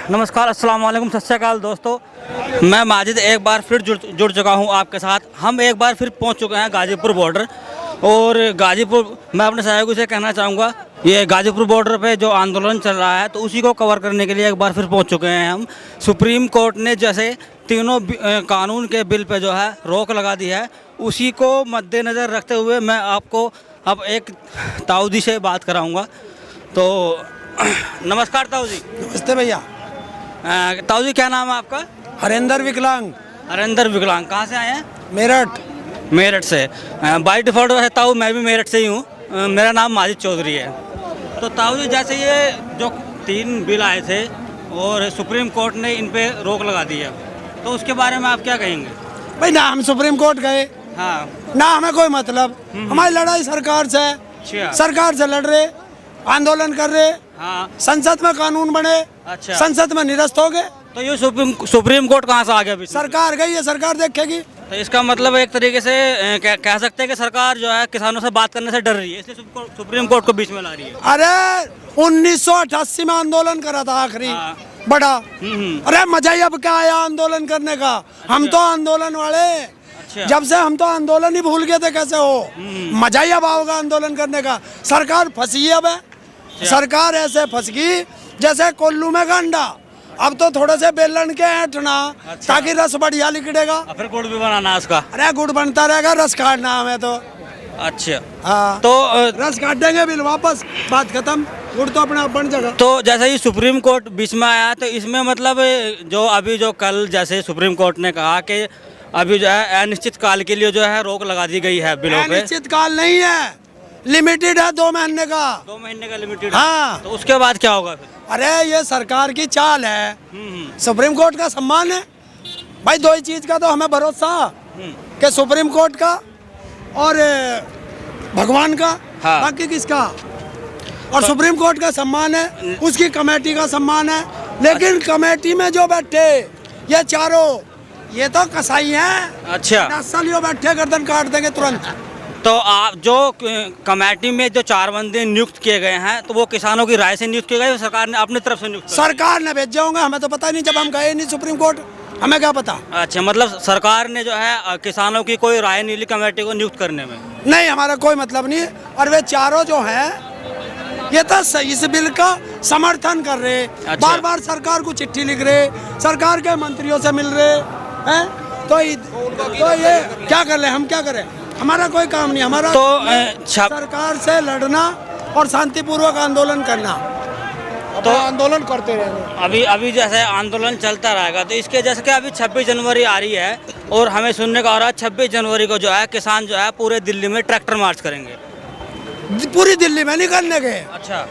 नमस्कार, अस्सलाम वालेकुम, सत श्री अकाल दोस्तों। मैं माजिद एक बार फिर जुड़ चुका हूं आपके साथ। हम एक बार फिर पहुंच चुके हैं गाज़ीपुर बॉर्डर। और गाज़ीपुर, मैं अपने सहयोगी से कहना चाहूँगा, ये गाज़ीपुर बॉर्डर पे जो आंदोलन चल रहा है तो उसी को कवर करने के लिए एक बार फिर पहुंच चुके हैं हम। सुप्रीम कोर्ट ने जैसे तीनों कानून के बिल पे जो है रोक लगा दी है, उसी को मद्देनज़र रखते हुए मैं आपको अब एक ताऊ जी से बात कराऊँगा। तो नमस्कार ताऊ जी। नमस्ते भैया। ताऊ जी, क्या नाम है आपका? हरेंद्र विकलांग। हरेंद्र विकलांग, कहाँ से आए हैं? मेरठ। मेरठ से। बाई डिफ़ॉल्ट वैसे ताऊ मैं भी मेरठ से ही हूँ। मेरा नाम माजिद चौधरी है। तो ताऊ जी, जैसे ये जो 3 बिल आए थे और सुप्रीम कोर्ट ने इन पे रोक लगा दी है, तो उसके बारे में आप क्या कहेंगे? भाई ना हम सुप्रीम कोर्ट गए, हाँ, ना हमें कोई मतलब। हमारी लड़ाई सरकार से है, अच्छा, सरकार से लड़ रहे, आंदोलन कर रहे। हाँ, संसद में कानून बने, अच्छा। संसद में निरस्त हो गए। तो ये सुप्रीम कोर्ट कहाँ से आ गया? सरकार गई है, सरकार देखेगी। तो इसका मतलब एक तरीके से कह सकते हैं कि सरकार जो है किसानों से बात करने से डर रही है, इसलिए सुप्रीम कोर्ट को बीच में ला रही है। अरे 1988 में आंदोलन करा था आखिरी, हाँ। बड़ा। हम्म। अरे मजा ही अब क्या आया आंदोलन करने का। हम तो आंदोलन वाले, अच्छा। जब से हम तो आंदोलन ही भूल गए थे कैसे हो। मजा ही अब आओगा आंदोलन करने का। सरकार फंसी है अब है। सरकार ऐसे फंस गई जैसे कोल्लू में गंडा। अब तो थोड़े से बेलन के ऐठना, अच्छा। ताकि रस बढ़िया लिकड़ेगा। और फिर गुड़ भी बनाना है उसका। अरे गुड़ बनता रहेगा, रस काटना हमें तो। अच्छा, हाँ, तो रस काटेंगे बिल वापस, बात खत्म। गुड़ तो अपने आप बन जाएगा। तो जैसे ही सुप्रीम कोर्ट बीच में आया, तो इसमें मतलब जो अभी जो कल जैसे सुप्रीम कोर्ट ने कहा कि अभी जो है अनिश्चित काल के लिए जो है रोक लगा दी गई है बिलों पे। अनिश्चित काल नहीं है, लिमिटेड है 2 महीने का। 2 महीने का लिमिटेड। हाँ। तो उसके बाद क्या होगा फिर? अरे ये सरकार की चाल है, सुप्रीम कोर्ट का सम्मान है। भाई 2 ही चीज का तो हमें भरोसा कि सुप्रीम कोर्ट का और भगवान का। हाँ। बाकी किसका? और सुप्रीम कोर्ट का सम्मान है, उसकी कमेटी का सम्मान है। लेकिन कमेटी में जो बैठे ये चारों, ये तो कसाई हैं। अच्छा, नक्सलियों बैठे गर्दन काट देंगे तुरंत। तो आप जो कमेटी में जो 4 बंदे नियुक्त किए गए हैं, तो वो किसानों की राय से नियुक्त किए गए, सरकार ने अपनी तरफ से नियुक्त? सरकार ने भेजे होंगे, हमें तो पता नहीं, जब हम गए नहीं सुप्रीम कोर्ट, हमें क्या पता। अच्छा, मतलब सरकार ने जो है किसानों की कोई राय नहीं ली कमेटी को नियुक्त करने में? नहीं, हमारा कोई मतलब नहीं। और वे चारों जो हैं, ये तो इस बिल का समर्थन कर रहे। अच्छा। बार बार सरकार को चिट्ठी लिख रहे, सरकार के मंत्रियों से मिल रहे हैं। तो ये क्या कर रहे, हम क्या करें? हमारा कोई काम नहीं। हमारा तो सरकार से लड़ना और शांतिपूर्वक आंदोलन करना। तो आंदोलन करते रहना। अभी जैसे आंदोलन चलता रहेगा, तो इसके जैसे कि अभी 26 जनवरी आ रही है और हमें सुनने का आ रहा है 26 जनवरी को जो है किसान जो है पूरे दिल्ली में ट्रैक्टर मार्च करेंगे। पूरी दिल्ली में नहीं करने गए, अच्छा,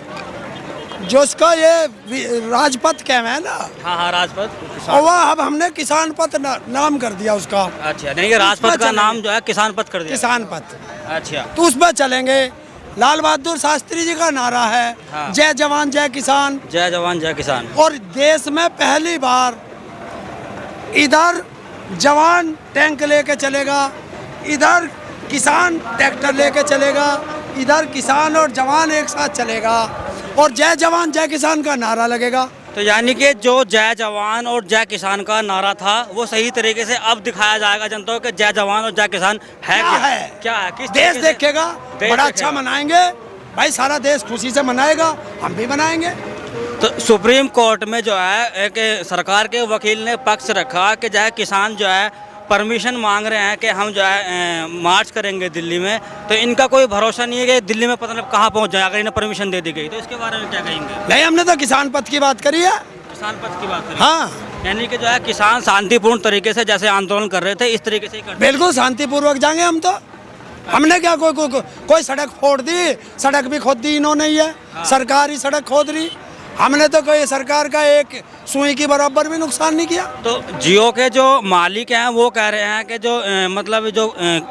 जो इसका ये राजपथ क्या है ना। हाँ हाँ, राजपथ। और वह अब हमने किसान पथ नाम कर दिया उसका। अच्छा, नहीं, ये राजपथ का नाम जो है किसान पथ कर दिया। किसान पथ। अच्छा, तो उस पर चलेंगे। लाल बहादुर शास्त्री जी का नारा है, हाँ। जय जवान जय किसान। जय जवान जय किसान। और देश में पहली बार इधर जवान टैंक लेके चलेगा, इधर किसान ट्रैक्टर लेके चलेगा, इधर किसान और जवान एक साथ चलेगा और जय जवान जय किसान का नारा लगेगा। तो यानी कि जो जय जवान और जय किसान का नारा था वो सही तरीके से अब दिखाया जाएगा जनता को कि जय जवान और जय किसान है क्या है, किस देश तरीके से देखेगा, बड़ा अच्छा मनाएंगे भाई, सारा देश खुशी से मनाएगा, हम भी मनाएंगे। तो सुप्रीम कोर्ट में जो है एक सरकार के वकील ने पक्ष रखा कि जो है किसान जो है परमिशन मांग रहे हैं कि हम जो है मार्च करेंगे दिल्ली में, तो इनका कोई भरोसा नहीं है कि दिल्ली में पता नहीं कहाँ पहुँच जाए अगर इन्हें परमिशन दे दी गई। तो इसके बारे में क्या कहेंगे? नहीं, हमने तो किसान पथ की बात करी है। किसान पथ की बात करें? हाँ, यानी कि जो है किसान शांतिपूर्ण तरीके से जैसे आंदोलन कर रहे थे इस तरीके से ही करते। बिल्कुल शांतिपूर्वक जाएंगे हम तो। हमने क्या कोई सड़क फोड़ दी? सड़क भी खोद दी इन्होंने ही है। हाँ। सरकार ही सड़क खोद रही। हमने तो कोई सरकार का एक सुई की बराबर भी नुकसान नहीं किया। तो जियो के जो मालिक हैं वो कह रहे हैं कि जो मतलब जो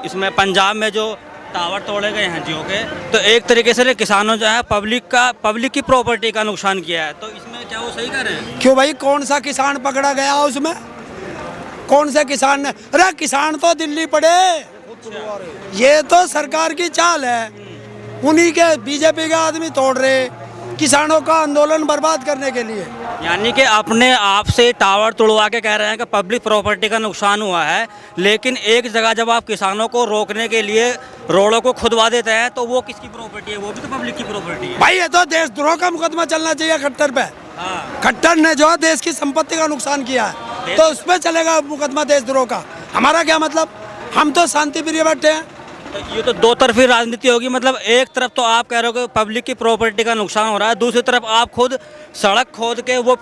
इसमें पंजाब में जो टावर तोड़े गए हैं जियो के, तो एक तरीके से किसानों जो है पब्लिक की प्रॉपर्टी का नुकसान किया है। तो इसमें क्या वो सही कह रहे हैं? क्यों भाई, कौन सा किसान पकड़ा गया उसमें? कौन से किसान ने? अरे किसान तो दिल्ली पड़े। ये तो सरकार की चाल है, उन्हीं के बीजेपी के आदमी तोड़ रहे किसानों का आंदोलन बर्बाद करने के लिए। यानी कि अपने आप से टावर तोड़वा के कह रहे हैं कि पब्लिक प्रॉपर्टी का नुकसान हुआ है, लेकिन एक जगह जब आप किसानों को रोकने के लिए रोडों को खुदवा देते हैं तो वो किसकी प्रॉपर्टी है? वो भी तो पब्लिक की प्रॉपर्टी है। भाई ये तो देशद्रोह का मुकदमा चलना चाहिए खट्टर पे। हाँ। खट्टर ने जो है देश की संपत्ति का नुकसान किया है तो उस पर चलेगा मुकदमा देशद्रोह का। हमारा क्या मतलब, हम तो शांति प्रिय बैठे हैं। तो ये तो दो तरफी राजनीति होगी। मतलब एक तरफ तो आप कह रहे हो कि पब्लिक की प्रॉपर्टी का नुकसान हो रहा है, दूसरी तरफ आप खुद सड़क खोद के वो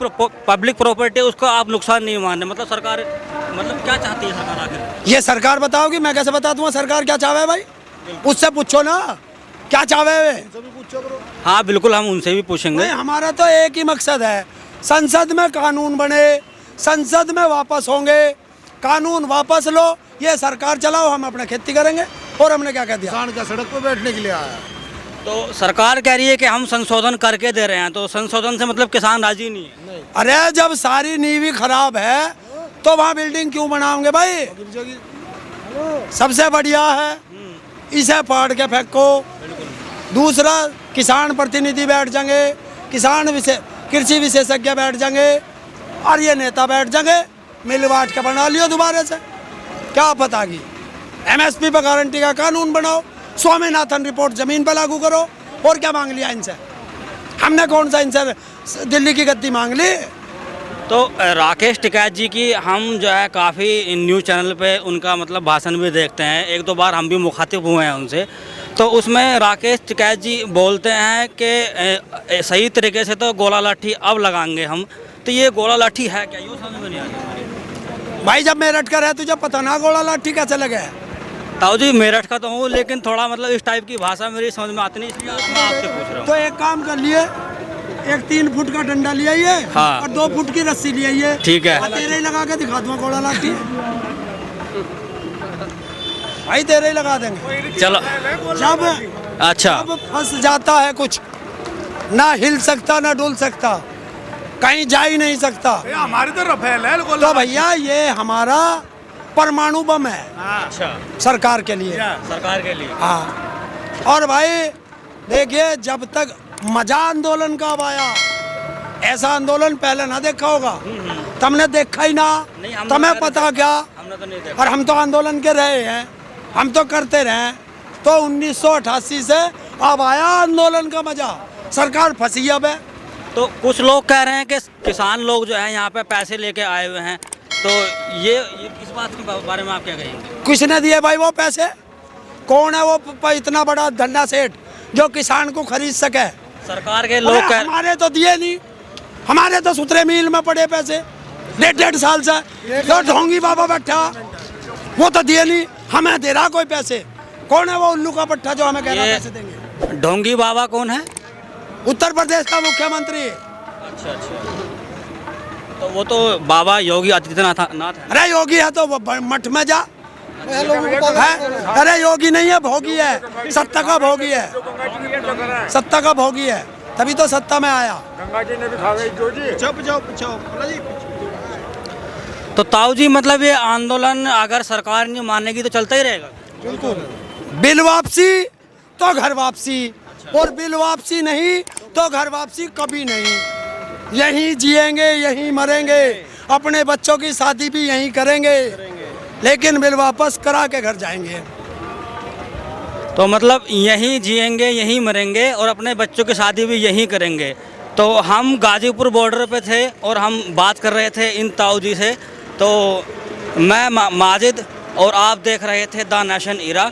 पब्लिक प्रॉपर्टी उसको आप नुकसान नहीं मान रहे। मतलब सरकार मतलब क्या चाहती है सरकार आखिर? ये सरकार बताओगी, मैं कैसे बता दूंगा सरकार क्या चाहे भाई? उससे पूछो ना क्या चाहे वे। हाँ बिल्कुल, हम उनसे भी पूछेंगे। भाई हमारा तो एक ही मकसद है, संसद में कानून बने, संसद में वापस होंगे, कानून वापस लो, ये सरकार चलाओ, हम अपना खेती करेंगे। और हमने क्या कह दिया? किसान का सड़क पर बैठने के लिए आया। तो सरकार कह रही है कि हम संशोधन करके दे रहे हैं, तो संशोधन से मतलब किसान राजी नहीं है। अरे जब सारी नींव खराब है तो वहाँ बिल्डिंग क्यों बनाओगे भाई? सबसे बढ़िया है इसे पाड़ के फेंको। दूसरा, किसान प्रतिनिधि बैठ जाएंगे, कृषि विशेषज्ञ बैठ जाएंगे और ये नेता बैठ जाएंगे, मिल बांट के बना लियो दोबारा से। क्या पता की MSP पर गारंटी का कानून बनाओ, स्वामीनाथन रिपोर्ट जमीन पर लागू करो। और क्या मांग लिया इनसे? हमने कौन सा इनसे दिल्ली की गद्दी मांग ली? तो राकेश टिकैत जी की हम जो है काफ़ी न्यूज़ चैनल पे उनका मतलब भाषण भी देखते हैं, एक दो बार हम भी मुखातिब हुए हैं उनसे। तो उसमें राकेश टिकैत जी बोलते हैं कि सही तरीके से तो गोला लाठी अब लगाएंगे हम। तो ये गोला लाठी है क्या? यूँ समझ में नहीं आ रही भाई जब मेरठ का रहे तुझे पता ना गोला लाठी कैसे लगे? ताऊ जी, मेरठ का तो हूँ, लेकिन थोड़ा मतलब इस टाइप की भाषा मेरी समझ में आती नहीं, इसलिए मैं आपसे पूछ रहा हूँ। तो एक काम कर लिए, एक 3 फुट का डंडा ले आइए। हाँ। और 2 फुट की रस्सी ले आइए। ठीक है। और तेरे ही लगा के दिखा दूंगा गोला लाठी। भाई तेरे ही लगा देंगे। चलो। जब अच्छा, जब फंस जाता है कुछ, ना हिल सकता ना डुल सकता, कहीं जा ही नहीं सकता, हमारी तो रफेल है तो भैया ये हमारा परमाणु बम है अच्छा, सरकार के लिए। सरकार के लिए। हाँ। और भाई देखिए, जब तक मजा आंदोलन कब आया, ऐसा आंदोलन पहले ना देखा होगा। तुमने देखा ही ना, तुम्हें पता क्या? हमने तो नहीं देखा। और हम तो आंदोलन के रहे हैं, हम तो करते रहे। तो 1988 से अब आया आंदोलन का मजा, सरकार फंसी अब है। तो कुछ लोग कह रहे हैं कि किसान लोग जो है यहाँ पे पैसे लेके आए हुए हैं, तो ये इस बात के बारे में आप क्या कहेंगे? किसने दिए भाई वो पैसे? कौन है वो इतना बड़ा धंधा सेठ जो किसान को खरीद सके? सरकार के लोग कह हमारे तो दिए नहीं, हमारे तो सुतरे मिल में पड़े पैसे 1.5 साल से। तो ढोंगी बाबा बैठा, वो तो दिए नहीं, हमें दे रहा कोई पैसे। कौन है वो उल्लू का पट्टा जो हमें कह रहा पैसे देंगे? ढोंगी बाबा कौन है? उत्तर प्रदेश का मुख्यमंत्री। अच्छा अच्छा, तो वो तो बाबा योगी आदित्यनाथ है। अरे योगी है तो वो मठ में जा है? अरे योगी नहीं है, भोगी है, सत्ता का भोगी है, सत्ता का भोगी है, तभी तो सत्ता में आया। गंगा जी ने भी खा गई जो जी। तो ताऊ जी, मतलब ये आंदोलन अगर सरकार नहीं मानेगी तो चलता ही रहेगा? बिल वापसी तो घर वापसी, और बिल वापसी नहीं तो घर वापसी कभी नहीं। यहीं जिएंगे, यहीं मरेंगे, अपने बच्चों की शादी भी यहीं करेंगे, लेकिन बिल वापस करा के घर जाएंगे। तो मतलब यहीं जिएंगे, यहीं मरेंगे और अपने बच्चों की शादी भी यहीं करेंगे। तो हम गाजीपुर बॉर्डर पे थे और हम बात कर रहे थे इन ताऊ जी से। तो मैं माजिद और आप देख रहे थे द नेशन इरा।